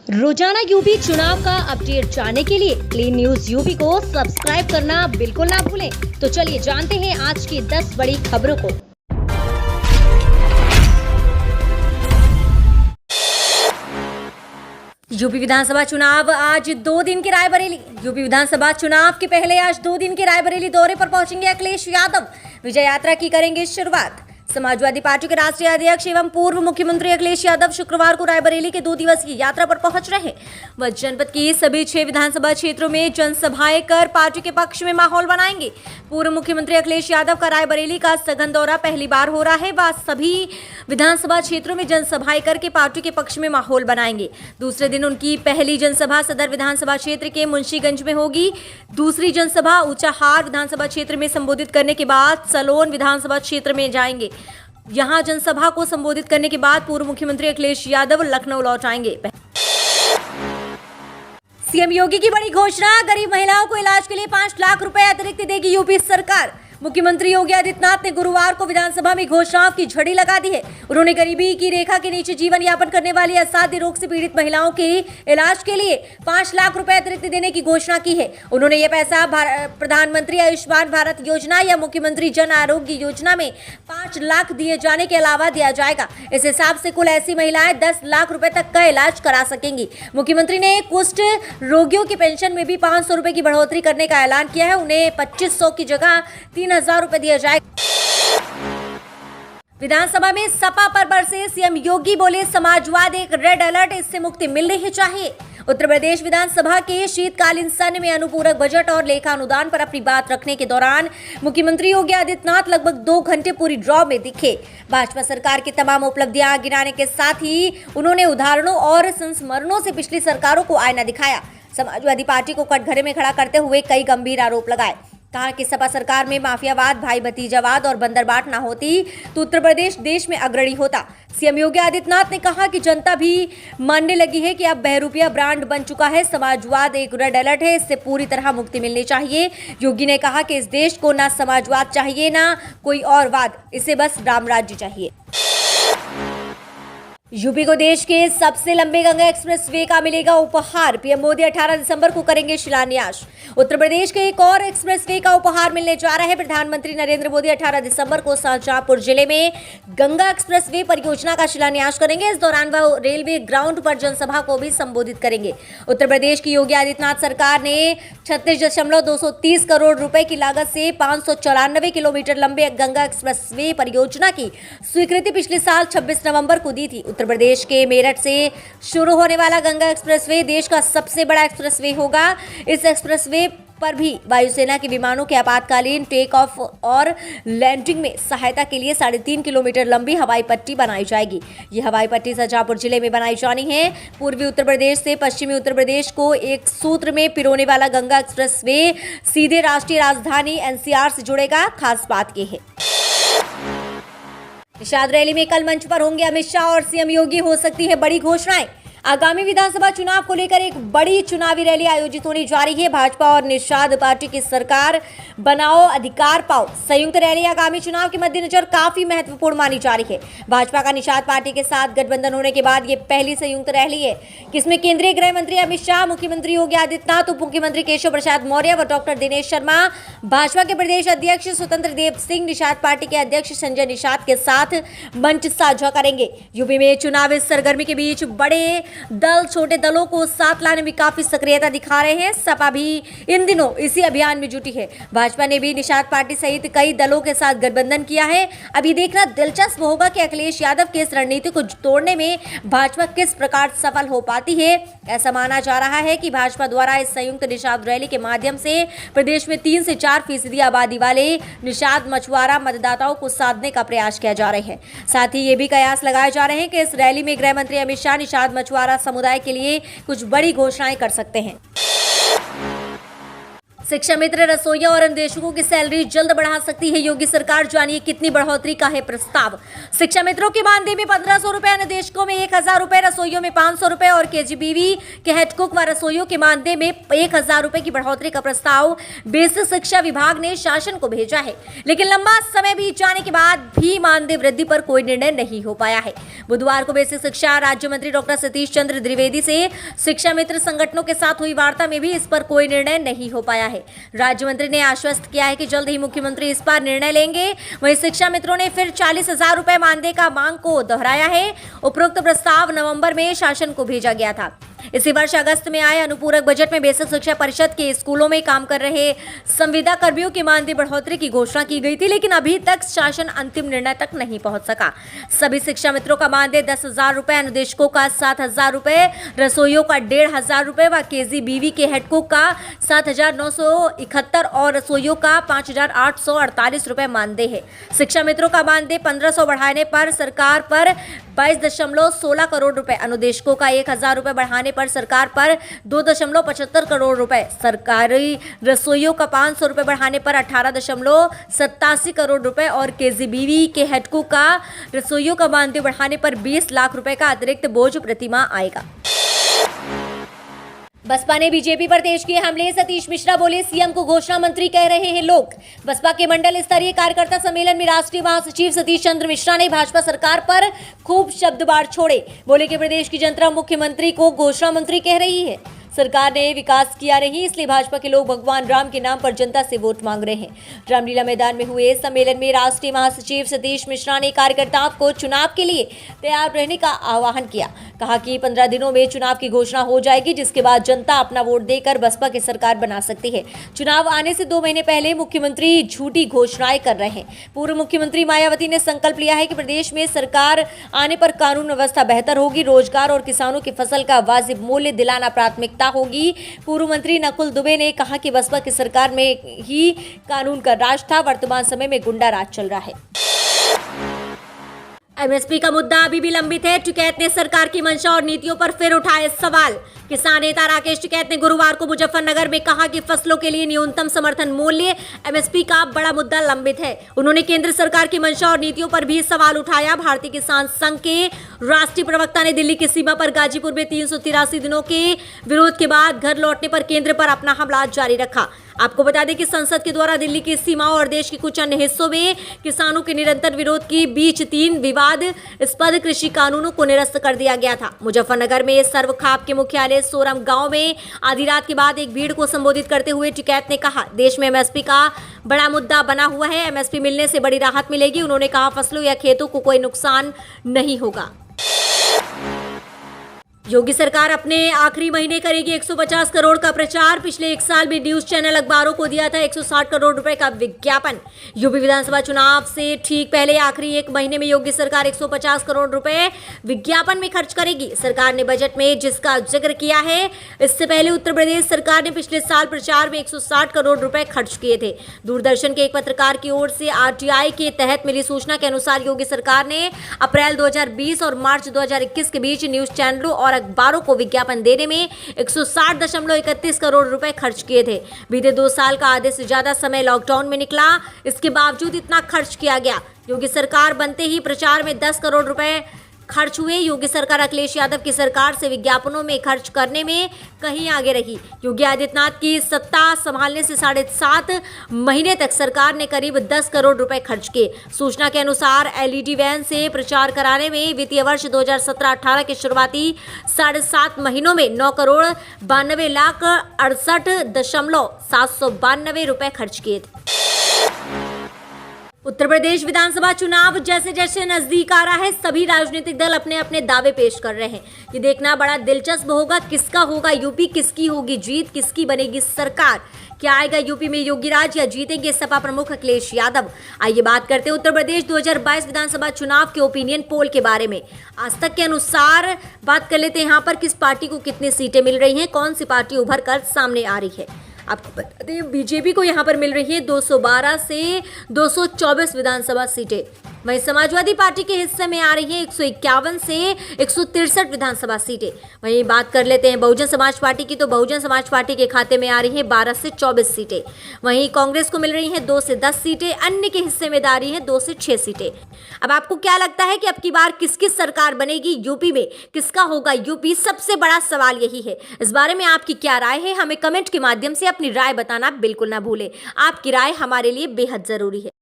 रोजाना यूपी चुनाव का अपडेट जानने के लिए क्लीन न्यूज यूपी को सब्सक्राइब करना बिल्कुल ना भूलें। तो चलिए जानते हैं आज की 10 बड़ी खबरों को। यूपी विधानसभा चुनाव आज 2 दिन की रायबरेली। यूपी विधानसभा चुनाव के पहले आज 2 दिन के रायबरेली दौरे पर पहुंचेंगे अखिलेश यादव। विजय यात्रा की करेंगे शुरुआत। समाजवादी पार्टी के राष्ट्रीय अध्यक्ष एवं पूर्व मुख्यमंत्री अखिलेश यादव शुक्रवार को रायबरेली के 2 दिवसीय यात्रा पर पहुंच रहे हैं। वह जनपद की सभी 6 विधानसभा क्षेत्रों में जनसभाएं कर पार्टी के पक्ष में माहौल बनाएंगे। पूर्व मुख्यमंत्री अखिलेश यादव का रायबरेली का सघन दौरा पहली बार हो रहा है। वह सभी विधानसभा क्षेत्रों में जनसभाएं करके पार्टी के पक्ष में माहौल बनाएंगे। दूसरे दिन उनकी पहली जनसभा सदर विधानसभा क्षेत्र के मुंशीगंज में होगी। दूसरी जनसभा ऊंचाहार विधानसभा क्षेत्र में संबोधित करने के बाद सलोन विधानसभा क्षेत्र में जाएंगे। यहां जनसभा को संबोधित करने के बाद पूर्व मुख्यमंत्री अखिलेश यादव लखनऊ लौट आएंगे। सीएम योगी की बड़ी घोषणा, गरीब महिलाओं को इलाज के लिए 5 लाख रुपए अतिरिक्त देगी यूपी सरकार। मुख्यमंत्री योगी आदित्यनाथ ने गुरुवार को विधानसभा में घोषणाओं की झड़ी लगा दी है। उन्होंने गरीबी की रेखा के नीचे जीवन यापन करने वाली असाध्य रोग से पीड़ित महिलाओं के इलाज के लिए 5 लाख रुपए अतिरिक्त देने की घोषणा की है। उन्होंने ये पैसा प्रधानमंत्री आयुष्मान भारत योजना या मुख्यमंत्री जन आरोग्य योजना में 5 लाख दिए जाने के अलावा दिया जाएगा। इस हिसाब से कुल ऐसी महिलाएं 10 लाख रुपए तक का इलाज करा सकेंगी। मुख्यमंत्री ने कुष्ठ रोगियों की पेंशन में भी 500 रुपए की बढ़ोतरी करने का ऐलान किया है। उन्हें 2500 की जगह 3000 रुपए दिया जाएगा। विधानसभा में सपा पर बरसे सीएम योगी, बोले समाजवाद एक रेड अलर्ट, इससे मुक्ति मिलनी ही चाहिए। उत्तर प्रदेश विधानसभा के शीतकालीन सत्र में अनुपूरक बजट और लेखा अनुदान पर अपनी बात रखने के दौरान मुख्यमंत्री योगी आदित्यनाथ लगभग 2 घंटे पूरी ड्रॉ में दिखे। भाजपा सरकार की तमाम उपलब्धियां गिनाने के साथ ही उन्होंने उदाहरणों और संस्मरणों से पिछली सरकारों को आईना दिखाया। समाजवादी पार्टी को कटघरे में खड़ा करते हुए कई गंभीर आरोप लगाए। कहा कि सपा सरकार में माफियावाद, भाई भतीजावाद और बंदरबाट ना होती तो उत्तर प्रदेश देश में अग्रणी होता। सीएम योगी आदित्यनाथ ने कहा कि जनता भी मानने लगी है कि अब बहरूपिया ब्रांड बन चुका है। समाजवाद एक रेड अलर्ट है, इससे पूरी तरह मुक्ति मिलनी चाहिए। योगी ने कहा कि इस देश को ना समाजवाद चाहिए ना कोई और वाद, इसे बस राम राज्य चाहिए। यूपी को देश के सबसे लंबे गंगा एक्सप्रेसवे का मिलेगा उपहार। पीएम मोदी 18 दिसंबर को करेंगे शिलान्यास। उत्तर प्रदेश के एक और एक्सप्रेसवे का उपहार मिलने जा रहा है। प्रधानमंत्री नरेंद्र मोदी 18 दिसंबर को शाहजहांपुर जिले में गंगा एक्सप्रेसवे परियोजना का शिलान्यास करेंगे। इस दौरान वह रेलवे ग्राउंड पर जनसभा को भी संबोधित करेंगे। उत्तर प्रदेश की योगी आदित्यनाथ सरकार ने 36.230 करोड़ रुपए की लागत से 594 किलोमीटर लंबे गंगा एक्सप्रेसवे परियोजना की स्वीकृति पिछले साल 26 नवंबर को दी थी। उत्तर प्रदेश के मेरठ से शुरू होने वाला गंगा एक्सप्रेसवे देश का सबसे बड़ा एक्सप्रेसवे होगा। इस एक्सप्रेसवे पर भी वायुसेना के विमानों के आपातकालीन टेक ऑफ और लैंडिंग में सहायता के लिए 3.5 किलोमीटर लंबी हवाई पट्टी बनाई जाएगी। यह हवाई पट्टी शाहजहांपुर जिले में बनाई जानी है। पूर्वी उत्तर प्रदेश से पश्चिमी उत्तर प्रदेश को एक सूत्र में पिरोने वाला गंगा एक्सप्रेसवे सीधे राष्ट्रीय राजधानी एनसीआर से जुड़ेगा। खास बात यह है, निषाद रैली में कल मंच पर होंगे अमित शाह और सीएम योगी, हो सकती है बड़ी घोषणाएं। आगामी विधानसभा चुनाव को लेकर एक बड़ी चुनावी रैली आयोजित होने जा रही है। भाजपा और निषाद पार्टी की सरकार बनाओ अधिकार पाओ संयुक्त रैली आगामी चुनाव के मद्देनजर काफी महत्वपूर्ण मानी जा रही है। भाजपा का निषाद पार्टी के साथ गठबंधन होने के बाद ये पहली संयुक्त रैली है, जिसमें केंद्रीय गृह मंत्री अमित शाह, मुख्यमंत्री योगी आदित्यनाथ, उप मुख्यमंत्री केशव प्रसाद मौर्य व डॉक्टर दिनेश शर्मा, भाजपा के प्रदेश अध्यक्ष स्वतंत्र देव सिंह, निषाद पार्टी के अध्यक्ष संजय निषाद के साथ मंच साझा करेंगे। यूपी में चुनावी सरगर्मी के बीच बड़े दल छोटे दलों को साथ लाने में काफी सक्रियता दिखा रहे हैं। सपा भी इन दिनों इसी अभियान में जुटी है। भाजपा ने भी निषाद पार्टी सहित कई दलों के साथ गठबंधन किया है। अभी देखना दिलचस्प होगा कि अखिलेश यादव की इस रणनीति को तोड़ने में भाजपा किस प्रकार सफल हो पाती है। ऐसा माना जा रहा है कि भाजपा द्वारा इस संयुक्त निषाद रैली के माध्यम से प्रदेश में 3 से 4% आबादी वाले निषाद मछुआरा मतदाताओं को साधने का प्रयास किया जा रहा है। साथ ही ये भी कयास लगाए जा रहे हैं कि इस रैली में गृह मंत्री अमित शाह निषाद मछुआरा समुदाय के लिए कुछ बड़ी घोषणाएं कर सकते हैं। शिक्षा मित्र रसोइया और अन्वेषकों की सैलरी जल्द बढ़ा सकती है योगी सरकार, जानिए कितनी बढ़ोतरी का है प्रस्ताव। शिक्षा मित्रों के मानदेय में 1500 रुपए, अन्वेषकों में 1000 रुपए, रसोइयों में 500 रुपए और केजीबीवी के हेड कुक व रसोइयों के मानदेय में 1000 रुपए की बढ़ोतरी का प्रस्ताव बेसिक शिक्षा विभाग ने शासन को भेजा है, लेकिन लंबा समय बीत जाने के बाद भी मानदेय वृद्धि पर कोई निर्णय नहीं हो पाया है। बुधवार को बेसिक शिक्षा राज्य मंत्री डॉक्टर सतीश चंद्र द्विवेदी से शिक्षा मित्र संगठनों के साथ हुई वार्ता में भी इस पर कोई निर्णय नहीं हो पाया है। राज्य मंत्री ने आश्वस्त किया है कि जल्द ही मुख्यमंत्री इस पर निर्णय लेंगे। वहीं शिक्षा मित्रों ने फिर 40,000 रुपए मानदेय का मांग को दोहराया है। उपरोक्त प्रस्ताव नवंबर में शासन को भेजा गया था। इसी वर्ष अगस्त में आए अनुपूरक बजट में बेसिक शिक्षा परिषद के स्कूलों में काम कर रहे संविदा कर्मियों के मानदेय बढ़ोतरी की घोषणा की गई थी, लेकिन अभी तक शासन अंतिम निर्णय तक नहीं पहुंच सका। सभी शिक्षा मित्रों का मानदेय 10,000 रुपए, अनुदेशकों का 7,000 रुपए, रसोइयों का 1,500 रुपए व केजीबीवी के हेडकुक का 7,971 और रसोइयों का 5,848 रुपए मानदेय है। शिक्षा मित्रों का मानदेय 1,500 बढ़ाने पर सरकार पर 22.16 करोड़ रुपए, अनुदेशकों का 1,000 रुपए बढ़ाने पर सरकार पर 2.75 करोड़ रुपए, सरकारी रसोइयों का 500 रुपए बढ़ाने पर 18.87 करोड़ रुपए और केजीबीवी के हेडकुक का रसोइयों का मानदेय बढ़ाने पर 20 लाख रुपए का अतिरिक्त बोझ प्रतिमाह आएगा। बसपा ने बीजेपी पर तेज किए हमले, सतीश मिश्रा बोले सीएम को घोषणा मंत्री कह रहे हैं लोग। बसपा के मंडल स्तरीय कार्यकर्ता सम्मेलन में राष्ट्रीय महासचिव सतीश चंद्र मिश्रा ने भाजपा सरकार पर खूब शब्दबाढ़ छोड़े। बोले कि प्रदेश की जनता मुख्यमंत्री को घोषणा मंत्री कह रही है। सरकार ने विकास किया नहीं, इसलिए भाजपा के लोग भगवान राम के नाम पर जनता से वोट मांग रहे हैं। रामलीला मैदान में हुए सम्मेलन में राष्ट्रीय महासचिव सतीश मिश्रा ने कार्यकर्ताओं को चुनाव के लिए तैयार रहने का आह्वान किया। कहा कि 15 दिनों में चुनाव की घोषणा हो जाएगी, जिसके बाद जनता अपना वोट देकर बसपा की सरकार बना सकती है। चुनाव आने से 2 महीने पहले मुख्यमंत्री झूठी घोषणाएं कर रहे हैं। पूर्व मुख्यमंत्री मायावती ने संकल्प लिया है कि प्रदेश में सरकार आने पर कानून व्यवस्था बेहतर होगी, रोजगार और किसानों की फसल का वाजिब मूल्य दिलाना प्राथमिकता होगी। पूर्व मंत्री नकुल दुबे ने कहा कि बसपा की सरकार में ही कानून का राज था, वर्तमान समय में गुंडा राज चल रहा है। एमएसपी का मुद्दा अभी भी लंबित है। टिकैत ने सरकार की मंशा और नीतियों पर फिर उठाए सवाल। किसान नेता राकेश टिकैत ने गुरुवार को मुजफ्फरनगर में कहा कि फसलों के लिए न्यूनतम समर्थन मूल्य एमएसपी का बड़ा मुद्दा लंबित है। उन्होंने केंद्र सरकार की मंशा और नीतियों पर भी सवाल उठाया। भारतीय किसान संघ के राष्ट्रीय प्रवक्ता ने दिल्ली की सीमा पर गाजीपुर में 383 दिनों के विरोध के बाद घर लौटने पर केंद्र पर अपना हमला जारी रखा। आपको बता दें कि संसद के द्वारा दिल्ली की सीमाओं और देश के कुछ अन्य हिस्सों में किसानों के निरंतर विरोध के बीच 3 विवादास्पद कृषि कानूनों को निरस्त कर दिया गया था। मुजफ्फरनगर में सर्वखाप के मुख्यालय सोरम गांव में आधी रात के बाद एक भीड़ को संबोधित करते हुए टिकैत ने कहा, देश में एमएसपी का बड़ा मुद्दा बना हुआ है। एमएसपी मिलने से बड़ी राहत मिलेगी। उन्होंने कहा फसलों या खेतों को कोई नुकसान नहीं होगा। योगी सरकार अपने आखिरी महीने करेगी 150 करोड़ का प्रचार। पिछले 1 साल में न्यूज चैनल अखबारों को दिया था 160 करोड़ रुपए का विज्ञापन। यूपी विधानसभा चुनाव से ठीक पहले आखिरी 1 महीने में योगी सरकार 150 करोड़ रुपए विज्ञापन में खर्च करेगी। सरकार ने बजट में जिसका जिक्र किया है, इससे पहले उत्तर प्रदेश सरकार ने पिछले साल प्रचार में 160 करोड़ रुपए खर्च किए थे। दूरदर्शन के एक पत्रकार की ओर से आरटीआई के तहत मिली सूचना के अनुसार योगी सरकार ने अप्रैल 2020 और मार्च 2021 के बीच न्यूज चैनलों और अखबारों को विज्ञापन देने में 160.31 करोड़ रुपए खर्च किए थे। बीते 2 साल का आधे से ज्यादा समय लॉकडाउन में निकला, इसके बावजूद इतना खर्च किया गया। योगी सरकार बनते ही प्रचार में 10 करोड़ रुपए खर्च हुए। योगी सरकार अखिलेश यादव की सरकार से विज्ञापनों में खर्च करने में कहीं आगे रही। योगी आदित्यनाथ की सत्ता संभालने से 7.5 महीने तक सरकार ने करीब 10 करोड़ रुपए खर्च किए। सूचना के अनुसार एलईडी वैन से प्रचार कराने में वित्तीय वर्ष 2017-18 के शुरुआती 7.5 महीनों में 9 करोड़ 92 लाख 68,792 रुपए खर्च किए थे। उत्तर प्रदेश विधानसभा चुनाव जैसे जैसे नजदीक आ रहा है, सभी राजनीतिक दल अपने अपने दावे पेश कर रहे हैं। ये देखना बड़ा दिलचस्प होगा किसका होगा यूपी, किसकी होगी जीत, किसकी बनेगी सरकार। क्या आएगा यूपी में योगी राज या जीतेंगे सपा प्रमुख अखिलेश यादव। आइए बात करते हैं उत्तर प्रदेश 2022 विधानसभा चुनाव के ओपिनियन पोल के बारे में। आज तक के अनुसार बात कर लेते हैं यहाँ पर किस पार्टी को कितनी सीटें मिल रही हैं, कौन सी पार्टी उभर कर सामने आ रही है। आपको बता दें बीजेपी को यहाँ पर मिल रही है 212 से 224 विधानसभा सीटें। वहीं समाजवादी पार्टी के हिस्से में आ रही है 151 से 163 विधानसभा सीटें। वहीं बात कर लेते हैं बहुजन समाज पार्टी की, तो बहुजन समाज पार्टी के खाते में आ रही है 12 से 24 सीटें। वहीं कांग्रेस को मिल रही हैं 2 से 10 सीटें, अन्य के हिस्से में आ रही हैं 2 से 6 सीटें। अब आपको क्या लगता है कि अब की बार किसकी सरकार बनेगी यूपी में, किसका होगा यूपी? सबसे बड़ा सवाल यही है। इस बारे में आपकी क्या राय है? हमें कमेंट के माध्यम से अपनी राय बताना बिल्कुल ना भूलें। आपकी राय हमारे लिए बेहद जरूरी है।